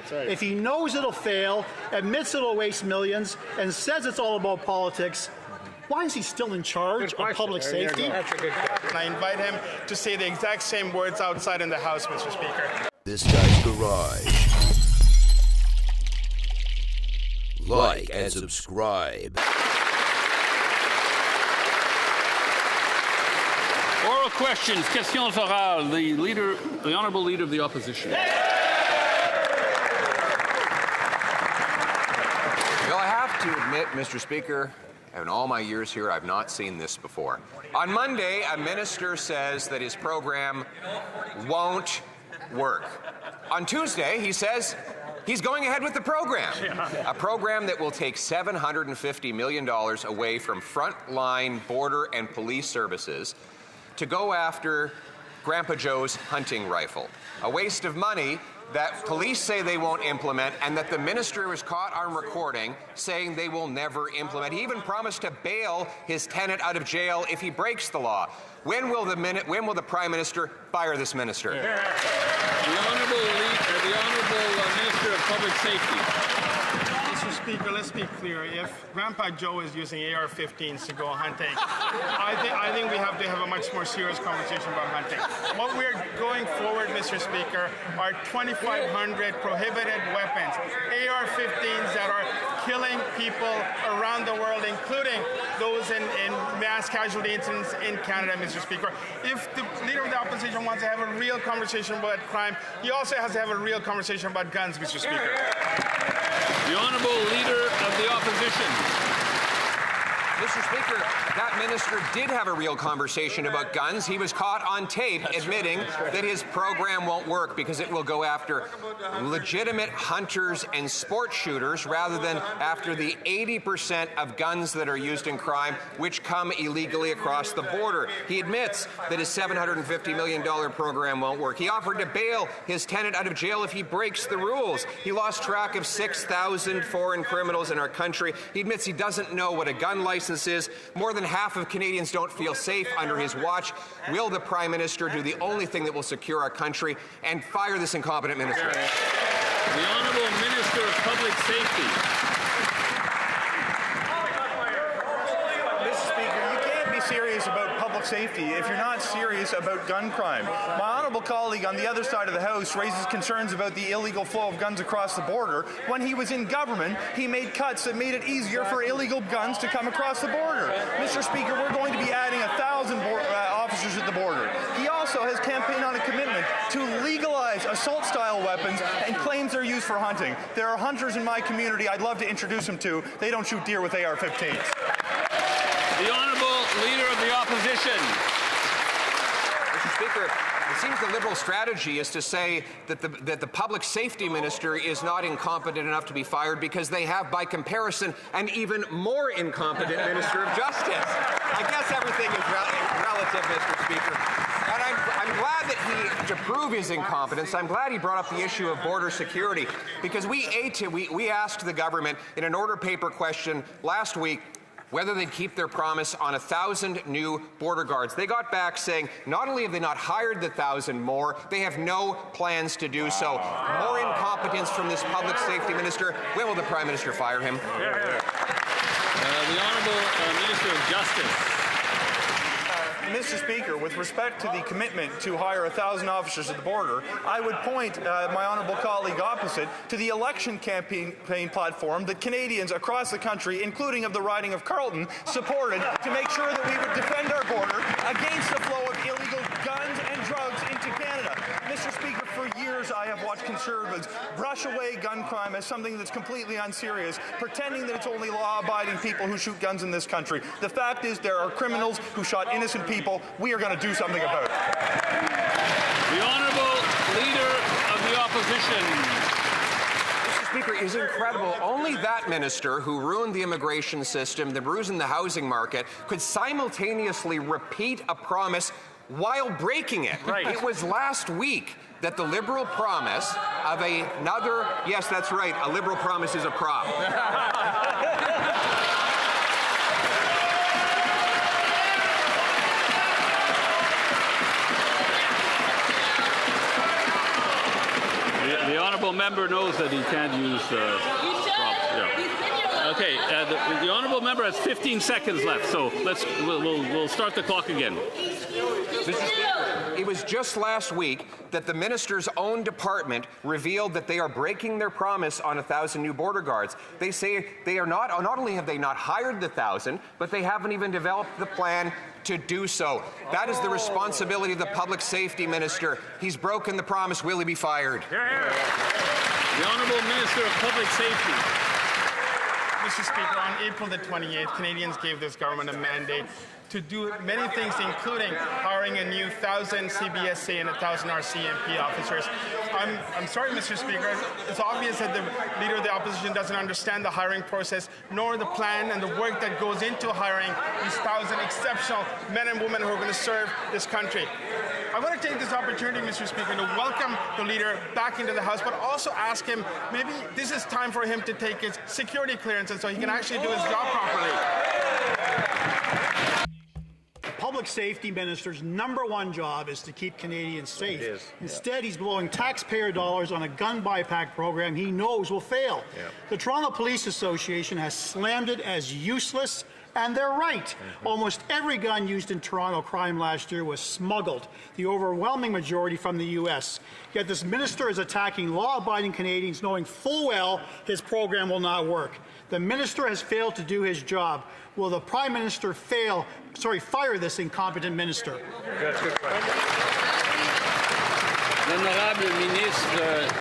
That's right. If he knows it'll fail, admits it'll waste millions, and says it's all about politics, why is he still in charge of public safety? That's a good question. I invite him to say the exact same words outside in the House, Mr. Speaker. This Guy's Garage. Like and subscribe. Oral questions. Questions orales. The Honourable Leader of the Opposition. Well, I have to admit, Mr. Speaker, in all my years here, I've not seen this before. On Monday, a minister says that his program won't work. On Tuesday, he says he's going ahead with the program. A program that will take $750 million away from frontline border and police services to go after Grandpa Joe's hunting rifle. A waste of money that police say they won't implement and that the minister was caught on recording saying they will never implement. He even promised to bail his tenant out of jail if he breaks the law. When will the Prime Minister fire this minister? The Honourable Minister of Public Safety. Mr. Speaker, let's be clear. If Grandpa Joe is using AR-15s to go hunting, I think we have to have a much more serious conversation about hunting. What we're going forward, Mr. Speaker, are 2,500 prohibited weapons, AR-15s that are killing people around the world, including those in mass casualty incidents in Canada, Mr. Speaker. If the Leader of the Opposition wants to have a real conversation about crime, he also has to have a real conversation about guns, Mr. Speaker. The Honourable Leader of the Opposition. Mr. Speaker, that minister did have a real conversation about guns. He was caught on tape admitting that his program won't work because it will go after legitimate hunters and sport shooters rather than after the 80% of guns that are used in crime which come illegally across the border. He admits that his $750 million program won't work. He offered to bail his tenant out of jail if he breaks the rules. He lost track of 6,000 foreign criminals in our country. He admits he doesn't know what a gun license is. More than half of Canadians don't feel safe under his watch. Will the Prime Minister do the only thing that will secure our country and fire this incompetent minister? The Honourable Minister of Public Safety. Serious about public safety if you're not serious about gun crime. My honourable colleague on the other side of the House raises concerns about the illegal flow of guns across the border. When he was in government, he made cuts that made it easier for illegal guns to come across the border. Mr. Speaker, we're going to be adding 1,000 officers at the border. He also has campaigned on a commitment to legalize assault-style weapons and claims they're used for hunting. There are hunters in my community I'd love to introduce him to. They don't shoot deer with AR-15s. The Honourable Leader of the Opposition. Mr. Speaker, it seems the Liberal strategy is to say that the public safety minister is not incompetent enough to be fired because they have, by comparison, an even more incompetent Minister of Justice. I guess everything is relative, Mr. Speaker. And I'm glad that to prove his incompetence, I'm glad he brought up the issue of border security, because we asked the government in an order paper question last week whether they'd keep their promise on 1,000 new border guards. They got back saying not only have they not hired the 1,000 more, they have no plans to do so. More incompetence from this public safety minister. When will the Prime Minister fire him? The Honourable Minister of Justice. Mr. Speaker, with respect to the commitment to hire 1,000 officers at the border, I would point my honourable colleague opposite to the election campaign platform that Canadians across the country, including of the riding of Carleton, supported to make sure that we would defend our border against the flow of illegal guns and drugs into Canada. Mr. Speaker, for years I have watched Conservatives brush away gun crime as something that's completely unserious, pretending that it's only law-abiding people who shoot guns in this country. The fact is there are criminals who shot innocent people. We are going to do something about it. The Honourable Leader of the Opposition. Mr. Speaker, is incredible. Only that minister who ruined the immigration system, that ruined the housing market, could simultaneously repeat a promise while breaking it. Right. It was last week that the Liberal promise of another, yes, that's right, a Liberal promise is a prop. The honourable member knows that he can't use props. Yeah. Okay, the honourable member has 15 seconds left, so we'll start the clock again. Mr. Speaker, it was just last week that the minister's own department revealed that they are breaking their promise on 1,000 new border guards. They say they are not only have they not hired the 1,000, but they haven't even developed the plan to do so. That is the responsibility of the public safety minister. He's broken the promise. Will he be fired? The Honourable Minister of Public Safety. Mr. Speaker, on April the 28th, Canadians gave this government a mandate to do many things, including hiring a new 1,000 CBSA and 1,000 RCMP officers. I'm sorry, Mr. Speaker. It's obvious that the Leader of the Opposition doesn't understand the hiring process, nor the plan and the work that goes into hiring these 1,000 exceptional men and women who are going to serve this country. I want to take this opportunity, Mr. Speaker, to welcome the leader back into the House, but also ask him, maybe this is time for him to take his security clearances so he can actually do his job properly. The public safety minister's #1 job is to keep Canadians safe. Instead, he's blowing taxpayer dollars on a gun buyback program he knows will fail. The Toronto Police Association has slammed it as useless, and they're right. Almost every gun used in Toronto crime last year was smuggled, the overwhelming majority from the U.S. Yet this minister is attacking law-abiding Canadians knowing full well his program will not work. The minister has failed to do his job. Will the Prime Minister fire this incompetent minister? That's a good question. L'honorable ministre.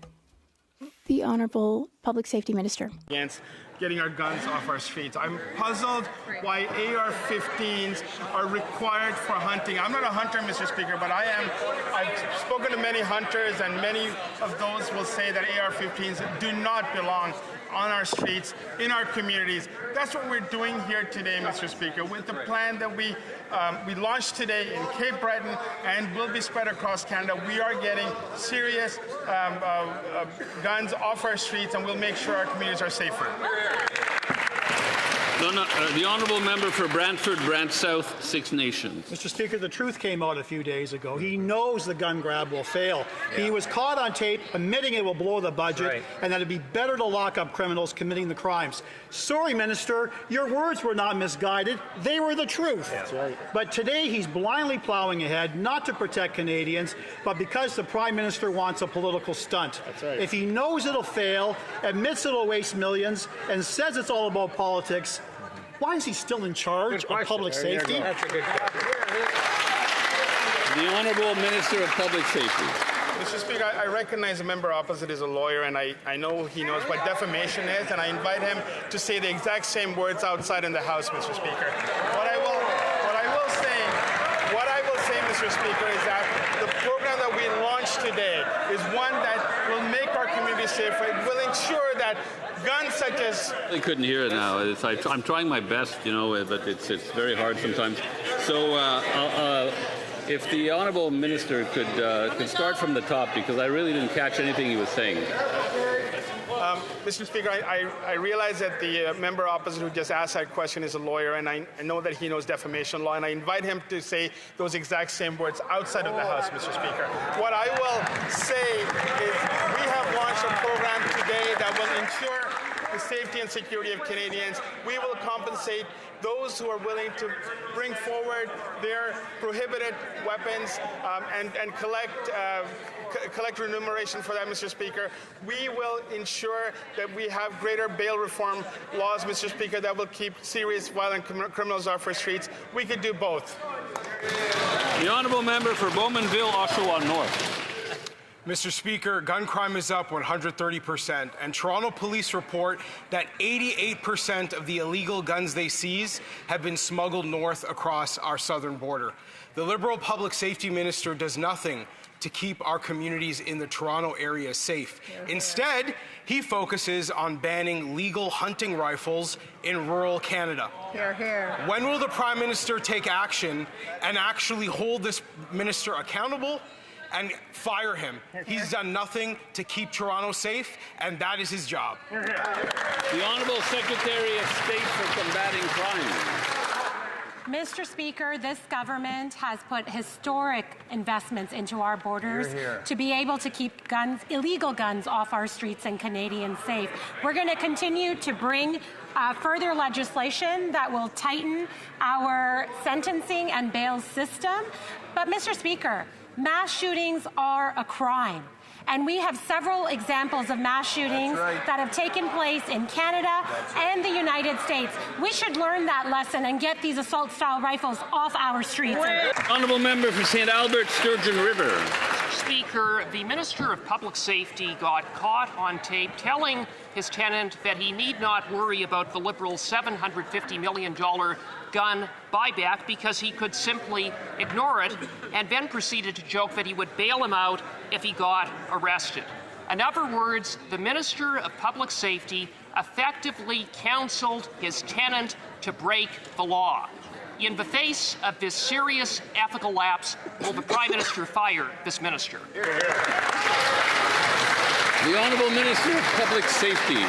The Honourable Public Safety Minister. Against getting our guns off our streets. I'm puzzled why AR-15s are required for hunting. I'm not a hunter, Mr. Speaker, but I've spoken to many hunters, and many of those will say that AR-15s do not belong on our streets, in our communities. That's what we're doing here today, Mr. Speaker, with the plan that we launched today in Cape Breton and will be spread across Canada. We are getting serious guns off our streets, and we'll make sure our communities are safer. The honourable member for Brantford, Brant South, Six Nations. Mr. Speaker, the truth came out a few days ago. He knows the gun grab will fail. He was caught on tape admitting it will blow the budget and that it'd be better to lock up criminals committing the crimes. Sorry, Minister, your words were not misguided. They were the truth. That's right. But today he's blindly plowing ahead, not to protect Canadians, but because the Prime Minister wants a political stunt. That's right. If he knows it'll fail, admits it'll waste millions, and says it's all about politics, why is he still in charge of public safety? That's a good question. The Honourable Minister of Public Safety. Mr. Speaker, I recognize the member opposite is a lawyer, and I know he knows what defamation is, and I invite him to say the exact same words outside in the House, Mr. Speaker. What I will say, Mr. Speaker, is that the program that we launched today is one that will make our community safer. It will ensure that guns such as... I couldn't hear it now. I'm trying my best, but it's very hard sometimes. So if the Honourable Minister could start from the top, because I really didn't catch anything he was saying. Mr. Speaker, I realize that the member opposite who just asked that question is a lawyer, and I know that he knows defamation law, and I invite him to say those exact same words outside of the House, Mr. Speaker. What I will say is we have launched a program today that will ensure the safety and security of Canadians. We will compensate those who are willing to bring forward their prohibited weapons and collect remuneration for that, Mr. Speaker. We will ensure that we have greater bail reform laws, Mr. Speaker, that will keep serious violent criminals off our streets. We could do both. The Honourable Member for Bowmanville, Oshawa North. Mr. Speaker, gun crime is up 130%, and Toronto police report that 88% of the illegal guns they seize have been smuggled north across our southern border. The Liberal Public Safety Minister does nothing to keep our communities in the Toronto area safe. Instead, he focuses on banning legal hunting rifles in rural Canada. Hear, hear. When will the Prime Minister take action and actually hold this minister accountable and fire him? He's done nothing to keep Toronto safe, and that is his job. The Honourable Secretary of State for Combating Crime. Mr. Speaker, this government has put historic investments into our borders to be able to keep illegal guns off our streets and Canadians safe. We're going to continue to bring further legislation that will tighten our sentencing and bail system. But, Mr. Speaker, mass shootings are a crime. And we have several examples of mass shootings that have taken place in Canada and the United States. We should learn that lesson and get these assault-style rifles off our streets. Honourable member for St. Albert, Sturgeon River. Speaker, the Minister of Public Safety got caught on tape telling his tenant that he need not worry about the Liberals' $750 million gun buyback because he could simply ignore it, and then proceeded to joke that he would bail him out if he got arrested. In other words, the Minister of Public Safety effectively counseled his tenant to break the law. In the face of this serious ethical lapse, will the Prime Minister fire this minister? The Honourable Minister of Public Safety.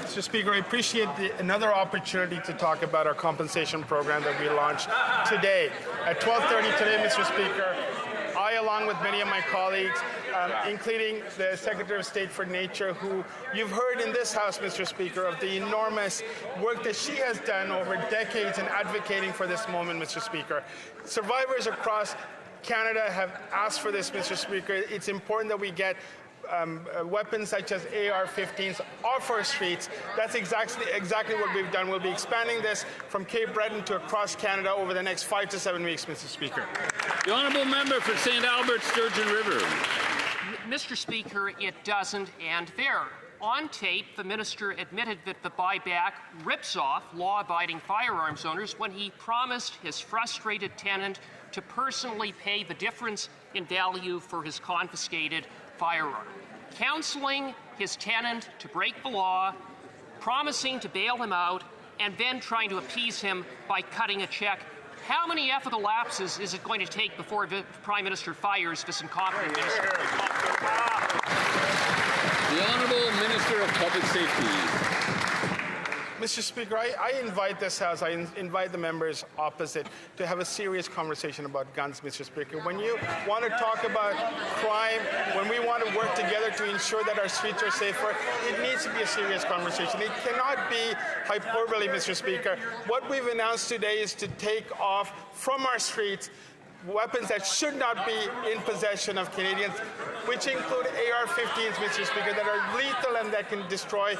Mr. Speaker, I appreciate another opportunity to talk about our compensation program that we launched today. At 12:30 today, Mr. Speaker, I, along with many of my colleagues, including the Secretary of State for Nature, who you've heard in this House, Mr. Speaker, of the enormous work that she has done over decades in advocating for this moment, Mr. Speaker. Survivors across Canada have asked for this, Mr. Speaker. It's important that we get weapons such as AR-15s off our streets. That's exactly what we've done. We'll be expanding this from Cape Breton to across Canada over the next 5 to 7 weeks, Mr. Speaker. The Honourable member for St. Albert, Sturgeon River. Mr. Speaker, it doesn't end there. On tape, the minister admitted that the buyback rips off law-abiding firearms owners when he promised his frustrated tenant to personally pay the difference in value for his confiscated firearm. Counseling his tenant to break the law, promising to bail him out, and then trying to appease him by cutting a check. How many ethical lapses is it going to take before the Prime Minister fires this incompetent minister? The Honourable Minister of Public Safety. Mr. Speaker, I invite this House, I invite the members opposite to have a serious conversation about guns, Mr. Speaker. When you want to talk about crime, when we want to work together to ensure that our streets are safer, it needs to be a serious conversation. It cannot be hyperbole, Mr. Speaker. What we've announced today is to take off from our streets weapons that should not be in possession of Canadians, which include AR-15s, Mr. Speaker, that are lethal and that can destroy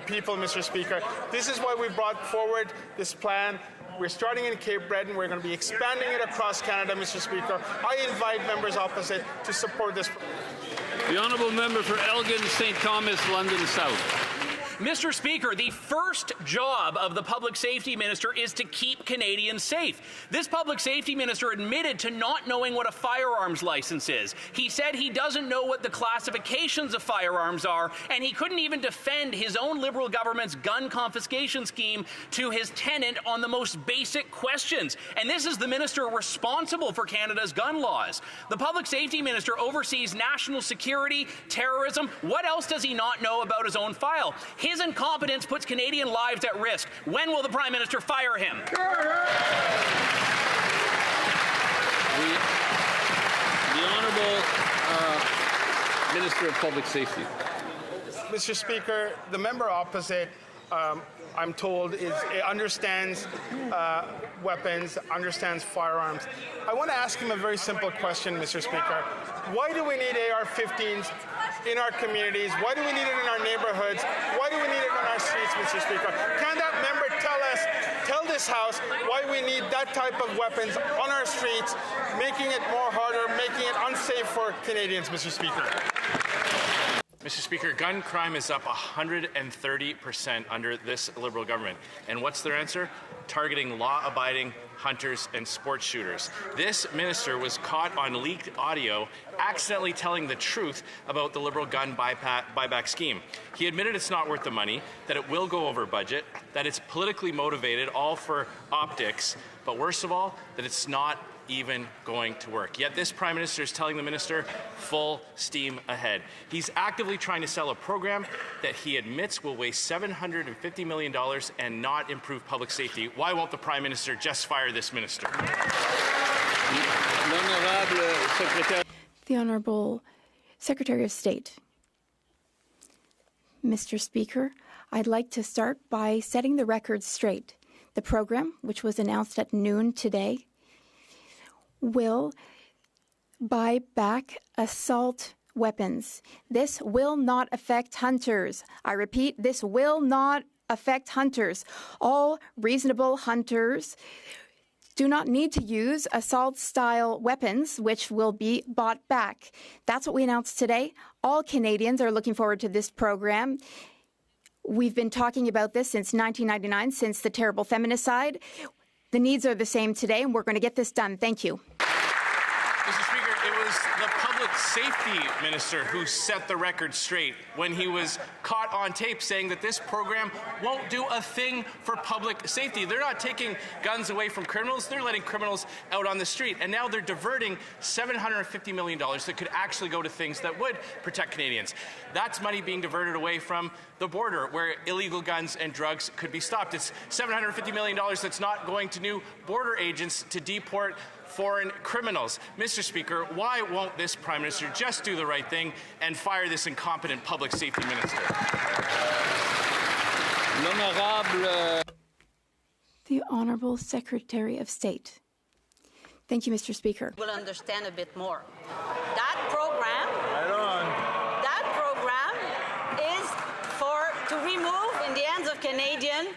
people, Mr. Speaker. This is why we brought forward this plan. We're starting in Cape Breton. We're going to be expanding it across Canada, Mr. Speaker. I invite members opposite to support this. The Honourable Member for Elgin, St. Thomas, London South. Mr. Speaker, the first job of the Public Safety Minister is to keep Canadians safe. This Public Safety Minister admitted to not knowing what a firearms license is. He said he doesn't know what the classifications of firearms are, and he couldn't even defend his own Liberal government's gun confiscation scheme to his tenant on the most basic questions. And this is the minister responsible for Canada's gun laws. The Public Safety Minister oversees national security, terrorism. What else does he not know about his own file? His incompetence puts Canadian lives at risk. When will the Prime Minister fire him? The Honourable Minister of Public Safety. Mr. Speaker, the member opposite, I'm told, understands weapons, understands firearms. I want to ask him a very simple question, Mr. Speaker. Why do we need AR-15s in our communities? Why do we need it in our neighborhoods? Why do we need it on our streets, Mr. Speaker? Can that member tell this House why we need that type of weapons on our streets, making it more harder, making it unsafe for Canadians, Mr. Speaker? Mr. Speaker, gun crime is up 130% under this Liberal government. And what's their answer? Targeting law-abiding hunters and sports shooters. This minister was caught on leaked audio accidentally telling the truth about the Liberal gun buyback scheme. He admitted it's not worth the money, that it will go over budget, that it's politically motivated, all for optics, but worst of all, that it's not even going to work. Yet this Prime Minister is telling the Minister full steam ahead. He's actively trying to sell a program that he admits will waste $750 million and not improve public safety. Why won't the Prime Minister just fire this Minister? The Honourable Secretary of State. Mr. Speaker, I'd like to start by setting the record straight. The program, which was announced at noon today, will buy back assault weapons. This will not affect hunters. I repeat, this will not affect hunters. All reasonable hunters do not need to use assault-style weapons, which will be bought back. That's what we announced today. All Canadians are looking forward to this program. We've been talking about this since 1999, since the terrible feminicide. The needs are the same today, and we're going to get this done. Thank you. Mr. Speaker, it was the Public Safety Minister who set the record straight when he was caught on tape saying that this program won't do a thing for public safety. They're not taking guns away from criminals, they're letting criminals out on the street. And now they're diverting $750 million that could actually go to things that would protect Canadians. That's money being diverted away from the border where illegal guns and drugs could be stopped. It's $750 million that's not going to new border agents to deport foreign criminals. Mr. Speaker, why won't this Prime Minister just do the right thing and fire this incompetent public safety minister? The Honourable Secretary of State. Thank you, Mr. Speaker. Will understand a bit more. That program is to remove in the hands of Canadians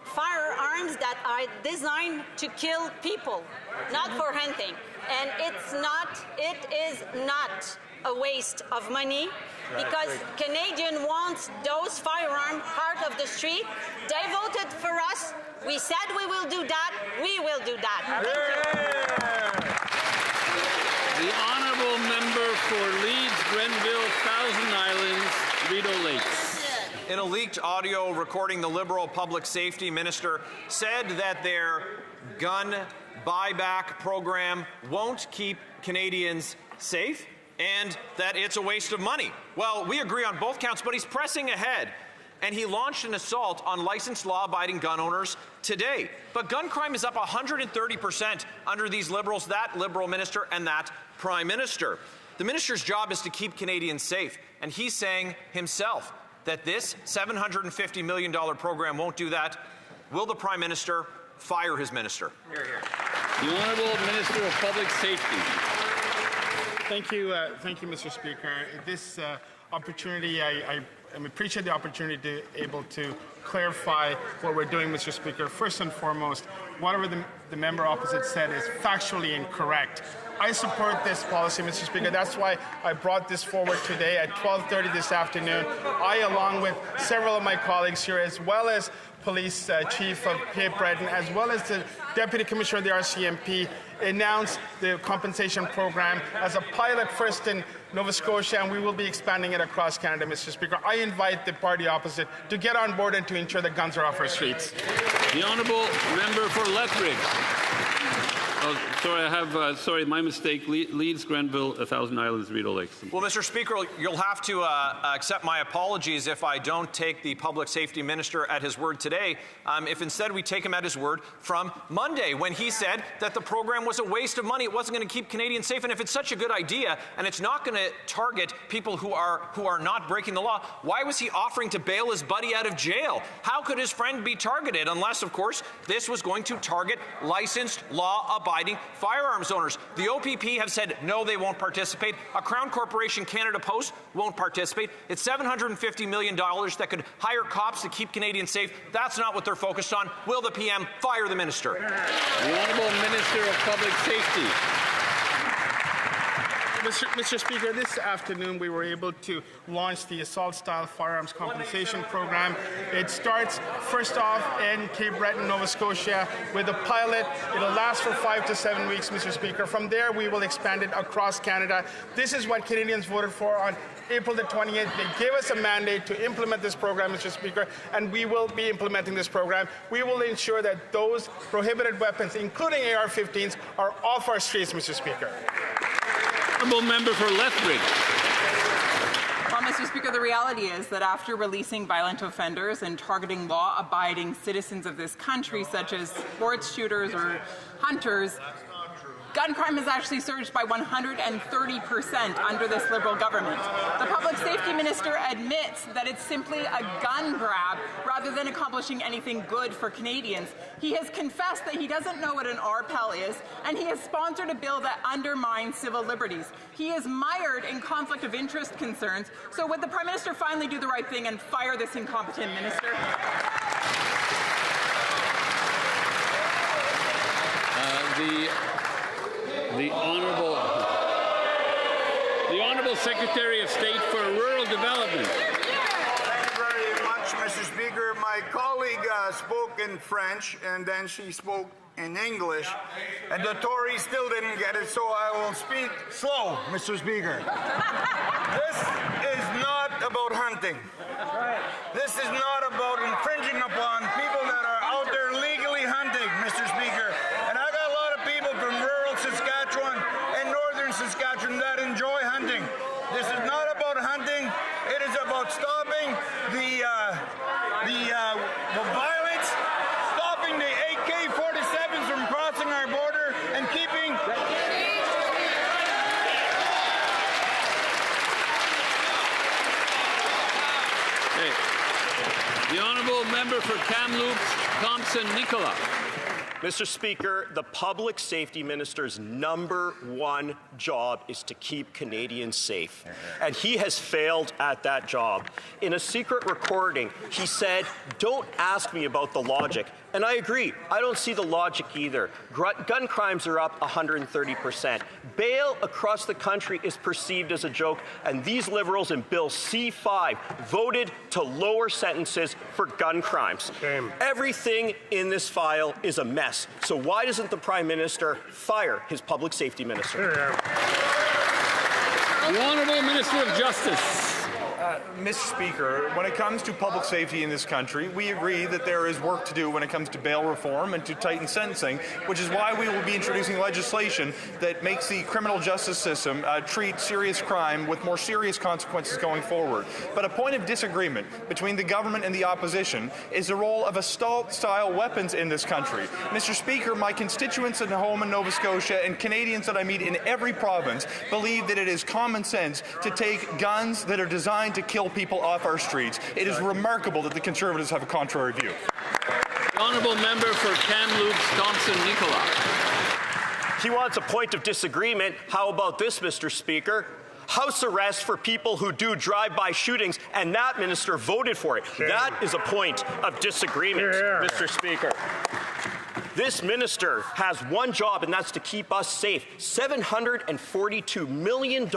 firearms that are designed to kill people, not for hunting. And it is not a waste of money because Canadians want those firearms out of the street. They voted for us. We said we will do that. We will do that. The honourable member for Leeds, Grenville, Thousand Islands, Rideau Lakes. In a leaked audio recording, the Liberal Public Safety Minister said that their gun buyback program won't keep Canadians safe and that it's a waste of money. Well, we agree on both counts, but he's pressing ahead. And he launched an assault on licensed law-abiding gun owners today. But gun crime is up 130% under these Liberals, that Liberal minister and that Prime Minister. The minister's job is to keep Canadians safe, and he's saying himself that this $750 million program won't do that. Will the Prime Minister fire his minister? Hear, hear. The Honourable Minister of Public Safety. Thank you, Mr. Speaker. This opportunity, I appreciate the opportunity to be able to clarify what we're doing, Mr. Speaker. First and foremost, whatever the member opposite said is factually incorrect. I support this policy, Mr. Speaker. That's why I brought this forward today at 12:30 this afternoon. I, along with several of my colleagues here, as well as Police Chief of Preparedness, as well as the Deputy Commissioner of the RCMP, announced the compensation program as a pilot first in Nova Scotia, and we will be expanding it across Canada, Mr. Speaker. I invite the party opposite to get on board and to ensure that guns are off our streets. The Honourable Member for Lethbridge. Oh, sorry, my mistake. Leeds, Grenville, Thousand Islands, Rideau Lakes. Well, Mr. Speaker, you'll have to accept my apologies if I don't take the Public Safety Minister at his word today, if instead we take him at his word from Monday when he said that the program was a waste of money, it wasn't going to keep Canadians safe, and if it's such a good idea and it's not going to target people who are not breaking the law, why was he offering to bail his buddy out of jail? How could his friend be targeted unless, of course, this was going to target licensed, law-abiding firearms owners? The OPP have said no, they won't participate. A Crown Corporation Canada Post won't participate. It's $750 million that could hire cops to keep Canadians safe. That's not what they're focused on. Will the PM fire the minister? The Honourable Minister of Public Safety. Mr. Speaker, this afternoon we were able to launch the assault-style firearms compensation program. It starts first off in Cape Breton, Nova Scotia, with a pilot. It'll last for 5 to 7 weeks, Mr. Speaker. From there, we will expand it across Canada. This is what Canadians voted for on April the 28th. They gave us a mandate to implement this program, Mr. Speaker, and we will be implementing this program. We will ensure that those prohibited weapons, including AR-15s, are off our streets, Mr. Speaker. Honourable member for Lethbridge. Well, Mr. Speaker, the reality is that after releasing violent offenders and targeting law-abiding citizens of this country, such as sports shooters or hunters, gun crime has actually surged by 130% under this Liberal government. The Public Safety Minister admits that it's simply a gun grab rather than accomplishing anything good for Canadians. He has confessed that he doesn't know what an RPEL is, and he has sponsored a bill that undermines civil liberties. He is mired in conflict of interest concerns, so would the Prime Minister finally do the right thing and fire this incompetent minister? The Honourable Secretary of State for Rural Development. Thank you very much, Mr. Speaker. My colleague spoke in French, and then she spoke in English, and the Tories still didn't get it, so I will speak slow, Mr. Speaker. This is not about hunting. This is not about infringing upon people that are out there legally hunting, Mr. Speaker. And I got a lot of people from rural Saskatchewan and northern Saskatchewan that enjoy hunting. This is not about hunting. It is about stopping the violence, stopping the AK-47s from crossing our border, and keeping. The Honourable Member for Kamloops, Thompson-Nicola. Mr. Speaker, the Public Safety Minister's #1 job is to keep Canadians safe. And he has failed at that job. In a secret recording, he said, "Don't ask me about the logic." And I agree. I don't see the logic either. Gun crimes are up 130%. Bail across the country is perceived as a joke. And these Liberals in Bill C-5 voted to lower sentences for gun crimes. Everything in this file is a mess. So why doesn't the Prime Minister fire his Public Safety Minister? The Honourable Minister of Justice. Mr. Speaker, when it comes to public safety in this country, we agree that there is work to do when it comes to bail reform and to tighten sentencing, which is why we will be introducing legislation that makes the criminal justice system treat serious crime with more serious consequences going forward. But a point of disagreement between the government and the opposition is the role of assault-style weapons in this country. Mr. Speaker, my constituents at home in Nova Scotia and Canadians that I meet in every province believe that it is common sense to take guns that are designed to kill people off our streets. It is remarkable that the Conservatives have a contrary view. The Honourable Member for Kamloops, Thompson-Nicola. He wants a point of disagreement. How about this, Mr. Speaker? House arrest for people who do drive-by shootings, and that minister voted for it. That is a point of disagreement, Mr. Speaker. This minister has one job, and that's to keep us safe. $742 million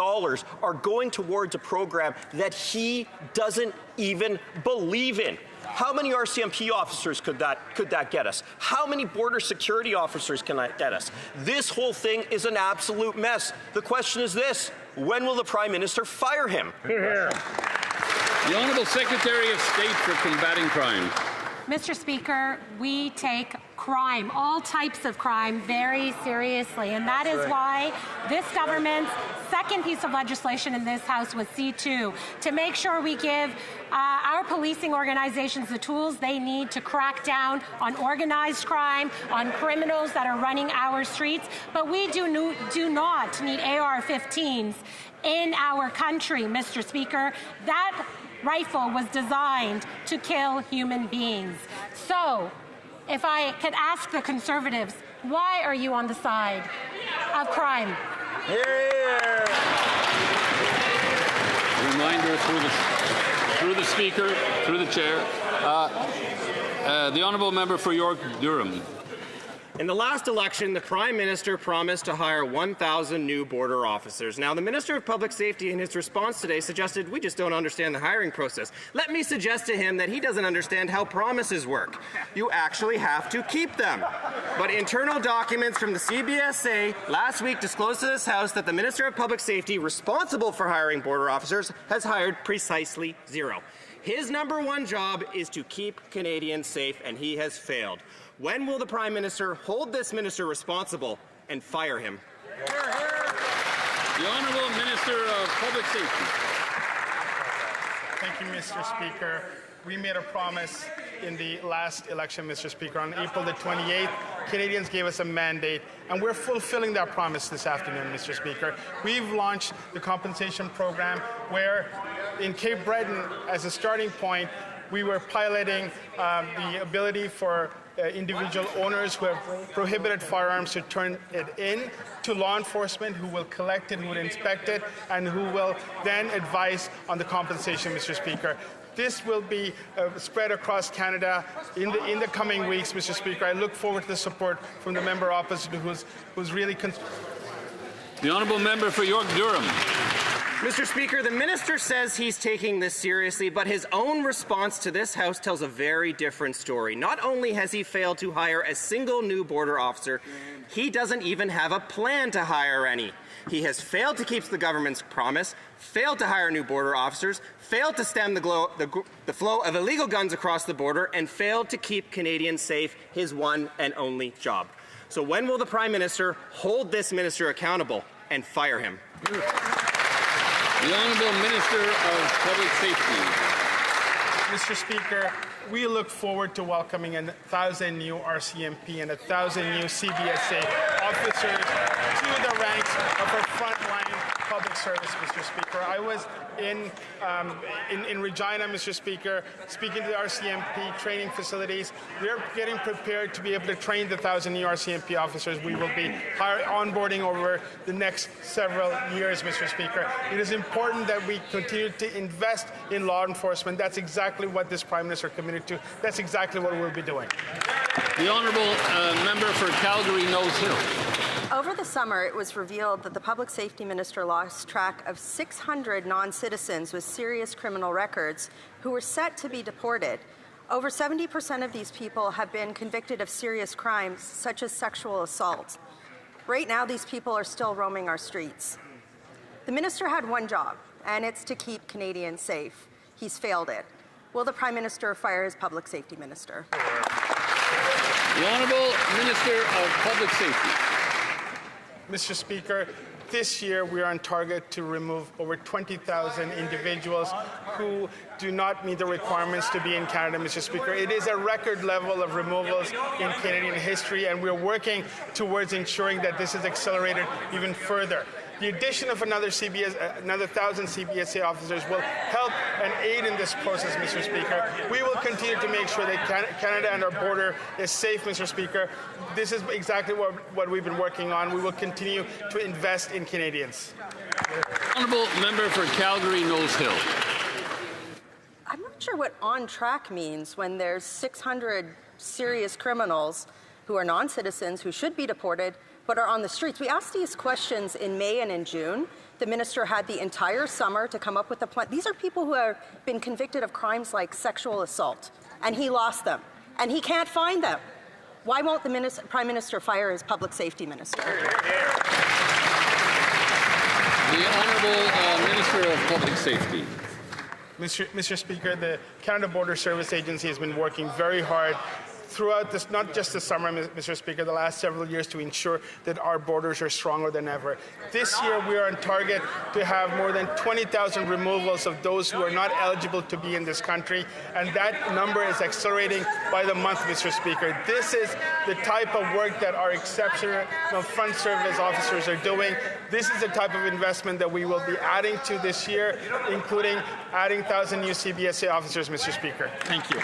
are going towards a program that he doesn't even believe in. How many RCMP officers could that get us? How many border security officers can that get us? This whole thing is an absolute mess. The question is this: when will the Prime Minister fire him? The Honourable Secretary of State for Combating Crime. Mr. Speaker, we take crime, all types of crime, very seriously. And that is why this government's second piece of legislation in this House was C2, to make sure we give our policing organizations the tools they need to crack down on organized crime, on criminals that are running our streets. But we do not need AR-15s in our country, Mr. Speaker. That rifle was designed to kill human beings. So, if I could ask the Conservatives, why are you on the side of crime? Reminder through the Speaker, through the Chair. The Honourable Member for York Durham. In the last election, the Prime Minister promised to hire 1,000 new border officers. Now, the Minister of Public Safety in his response today suggested we just don't understand the hiring process. Let me suggest to him that he doesn't understand how promises work. You actually have to keep them. But internal documents from the CBSA last week disclosed to this House that the Minister of Public Safety responsible for hiring border officers has hired precisely 0. His #1 job is to keep Canadians safe, and he has failed. When will the Prime Minister hold this minister responsible and fire him? The Honourable Minister of Public Safety. Thank you, Mr. Speaker. We made a promise in the last election, Mr. Speaker. On April the 28th, Canadians gave us a mandate, and we're fulfilling that promise this afternoon, Mr. Speaker. We've launched the compensation program where in Cape Breton, as a starting point, we were piloting the ability for individual owners who have prohibited firearms to turn it in to law enforcement, who will collect it, who will inspect it, and who will then advise on the compensation, Mr. Speaker. This will be spread across Canada in the coming weeks, Mr. Speaker. I look forward to the support from the member opposite who's really... The Honourable Member for York Durham. Mr. Speaker, the minister says he's taking this seriously, but his own response to this House tells a very different story. Not only has he failed to hire a single new border officer, he doesn't even have a plan to hire any. He has failed to keep the government's promise, failed to hire new border officers, failed to stem the flow of illegal guns across the border, and failed to keep Canadians safe, his one and only job. So when will the Prime Minister hold this minister accountable and fire him? The Honourable Minister of Public Safety. Mr. Speaker, we look forward to welcoming 1,000 new RCMP and 1,000 new CBSA officers to the ranks of our frontline public service, Mr. Speaker. I was in Regina, Mr. Speaker, speaking to the RCMP training facilities. We're getting prepared to be able to train the 1,000 new RCMP officers we will be onboarding over the next several years, Mr. Speaker. It is important that we continue to invest in law enforcement. That's exactly what this Prime Minister committed to. That's exactly what we'll be doing. The Honourable Member for Calgary Nose Hill. Over the summer, it was revealed that the Public Safety Minister lost track of 600 non-citizens with serious criminal records who were set to be deported. Over 70% of these people have been convicted of serious crimes, such as sexual assault. Right now, these people are still roaming our streets. The minister had one job, and it's to keep Canadians safe. He's failed it. Will the Prime Minister fire his Public Safety Minister? The Honourable Minister of Public Safety. Mr. Speaker, this year we are on target to remove over 20,000 individuals who do not meet the requirements to be in Canada, Mr. Speaker. It is a record level of removals in Canadian history, and we're working towards ensuring that this is accelerated even further. The addition of another 1,000 CBSA officers will help and aid in this process, Mr. Speaker. We will continue to make sure that Canada and our border is safe, Mr. Speaker. This is exactly what we've been working on. We will continue to invest in Canadians. Honourable Member for Calgary Nose Hill. I'm not sure what on track means when there's 600 serious criminals who are non-citizens who should be deported but are on the streets. We asked these questions in May and in June. The minister had the entire summer to come up with a plan. These are people who have been convicted of crimes like sexual assault, and he lost them, and he can't find them. Why won't the Prime Minister fire his Public Safety Minister? The Honourable Minister of Public Safety. Mr. Speaker, the Canada Border Service Agency has been working very hard throughout this, not just the summer, Mr. Speaker, the last several years to ensure that our borders are stronger than ever. This year, we are on target to have more than 20,000 removals of those who are not eligible to be in this country, and that number is accelerating by the month, Mr. Speaker. This is the type of work that our exceptional front service officers are doing. This is the type of investment that we will be adding to this year, including adding 1,000 new CBSA officers, Mr. Speaker. Thank you.